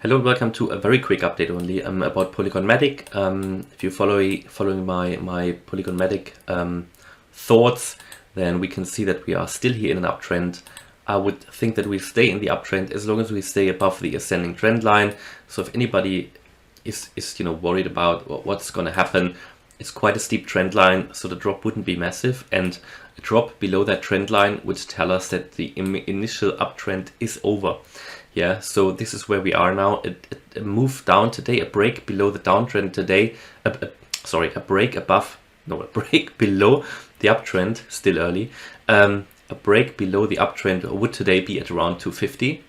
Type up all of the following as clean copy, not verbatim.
Hello and welcome to a very quick update only about Polygon MATIC. If you're following my Polygon MATIC thoughts, then we can see that we are still here in an uptrend. I would think that we stay in the uptrend as long as we stay above the ascending trend line. So if anybody is worried about what's going to happen, it's quite a steep trend line, so the drop wouldn't be massive, and a drop below that trend line would tell us that the initial uptrend is over. Yeah, so this is where we are now. A move down today, a break below the downtrend today, a break below the uptrend, still early. A break below the uptrend would today be at around 250.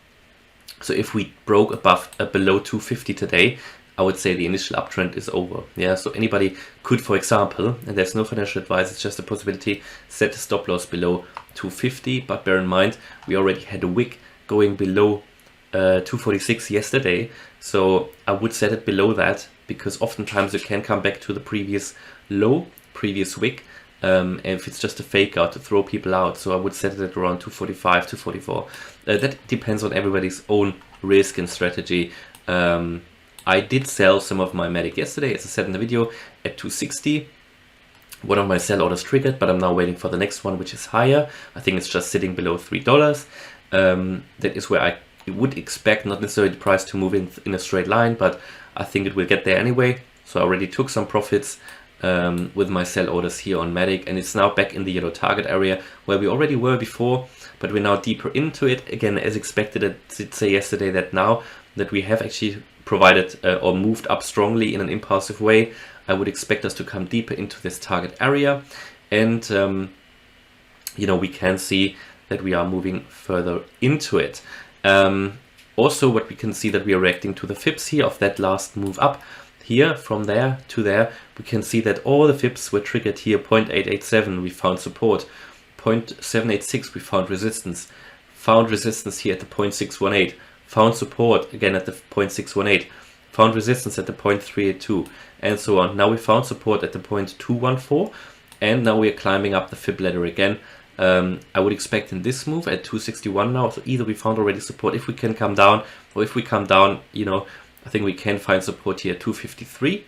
So if we broke below 250 today, I would say the initial uptrend is over. Yeah, so anybody could, for example, and there's no financial advice, it's just a possibility, set a stop loss below 250. But bear in mind, we already had a wick going below 246 yesterday, so I would set it below that, because oftentimes you can come back to the previous low, previous wick, and if it's just a fake out to throw people out. So I would set it at around 245, 244. That depends on everybody's own risk and strategy. I did sell some of my MATIC yesterday, as I said in the video, at 260. One of my sell orders triggered, but I'm now waiting for the next one, which is higher. I think it's just sitting below $3. That is where I would expect, not necessarily the price to move in a straight line, but I think it will get there anyway. So I already took some profits with my sell orders here on MATIC, and it's now back in the yellow target area where we already were before, but we're now deeper into it. Again, as expected, I did say yesterday that now that we have actually provided or moved up strongly in an impulsive way, I would expect us to come deeper into this target area, and we can see that we are moving further into it. Also, what we can see that we are reacting to the fibs here of that last move up here, from there to there. We can see that all the fibs were triggered here. 0.887 we found support, 0.786 we found resistance here at the 0.618, found support again at the 0.618, found resistance at the 0.382, and so on. Now we found support at the 0.214, and now we are climbing up the fib ladder again. I would expect in this move at 261 now, so either we found already support if we can come down, or if we come down, I think we can find support here at 253.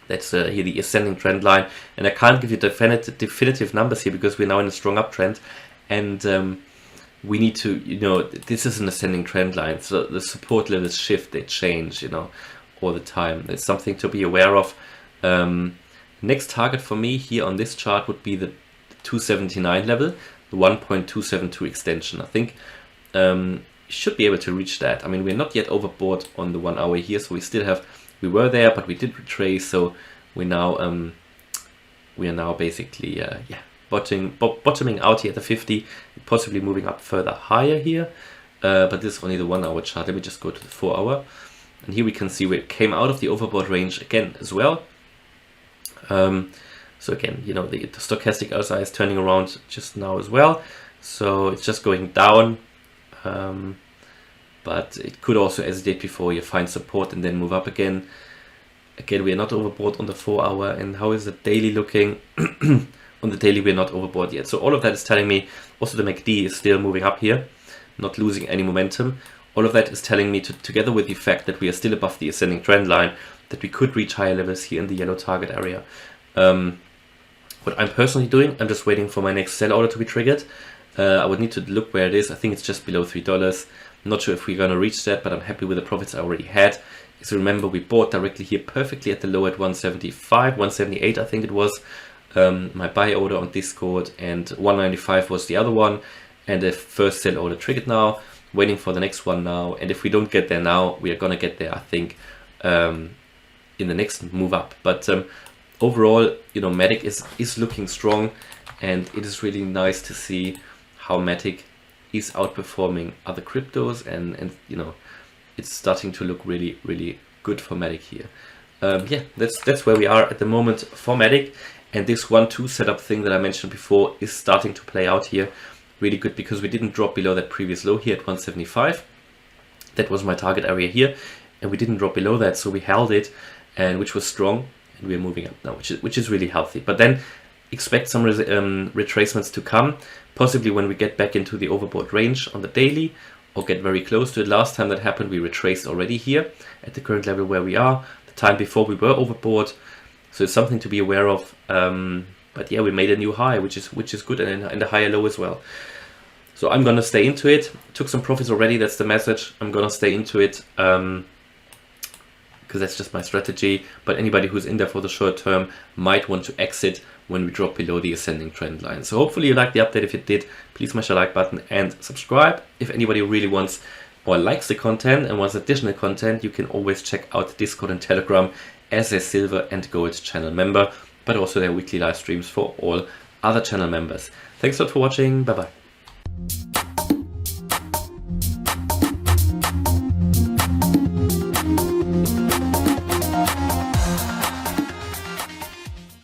That's here the ascending trend line, and I can't give you definitive numbers here because we're now in a strong uptrend, and we need to, this is an ascending trend line, so the support levels shift, they change, all the time. It's something to be aware of. Next target for me here on this chart would be the 279 level, the 1.272 extension. I think should be able to reach that. I mean, we're not yet overbought on the 1 hour here, so we were there, but we did retrace. So we are now basically bottoming out here at the 50, possibly moving up further higher here. But this is only the 1 hour chart. Let me just go to the 4 hour, and here we can see we came out of the overbought range again as well. So again, the stochastic RSI is turning around just now as well. So it's just going down. But it could also, as it did before, you find support and then move up again. Again, we are not overbought on the 4 hour. And how is the daily looking? On the daily, we're not overbought yet. So all of that is telling me, also the MACD is still moving up here, not losing any momentum. All of that is telling me, together with the fact that we are still above the ascending trend line, that we could reach higher levels here in the yellow target area. What I'm personally doing, I'm just waiting for my next sell order to be triggered. I would need to look where it is. I think it's just below $3. I'm not sure if we're going to reach that, but I'm happy with the profits I already had. So remember, we bought directly here perfectly at the low at 175, 178 I think it was. My buy order on Discord, and 195 was the other one. And the first sell order triggered now. Waiting for the next one now. And if we don't get there now, we are going to get there, I think, in the next move up. But overall, MATIC is looking strong, and it is really nice to see how MATIC is outperforming other cryptos, and it's starting to look really, really good for MATIC here. That's where we are at the moment for MATIC, and this 1-2 setup thing that I mentioned before is starting to play out here really good, because we didn't drop below that previous low here at 175. That was my target area here, and we didn't drop below that, so we held it, and which was strong. We're moving up now, which is really healthy. But then expect some retracements to come, possibly when we get back into the overbought range on the daily, or get very close to it. Last time that happened, we retraced already here at the current level where we are. The time before we were overbought, so it's something to be aware of. But yeah, we made a new high, which is good, and a higher low as well. So I'm gonna stay into it. Took some profits already. That's the message. I'm gonna stay into it because that's just my strategy. But anybody who's in there for the short term might want to exit when we drop below the ascending trend line. So hopefully you liked the update. If you did, please smash the like button and subscribe. If anybody really wants or likes the content and wants additional content, you can always check out Discord and Telegram as a silver and gold channel member, but also their weekly live streams for all other channel members. Thanks a lot for watching. Bye bye.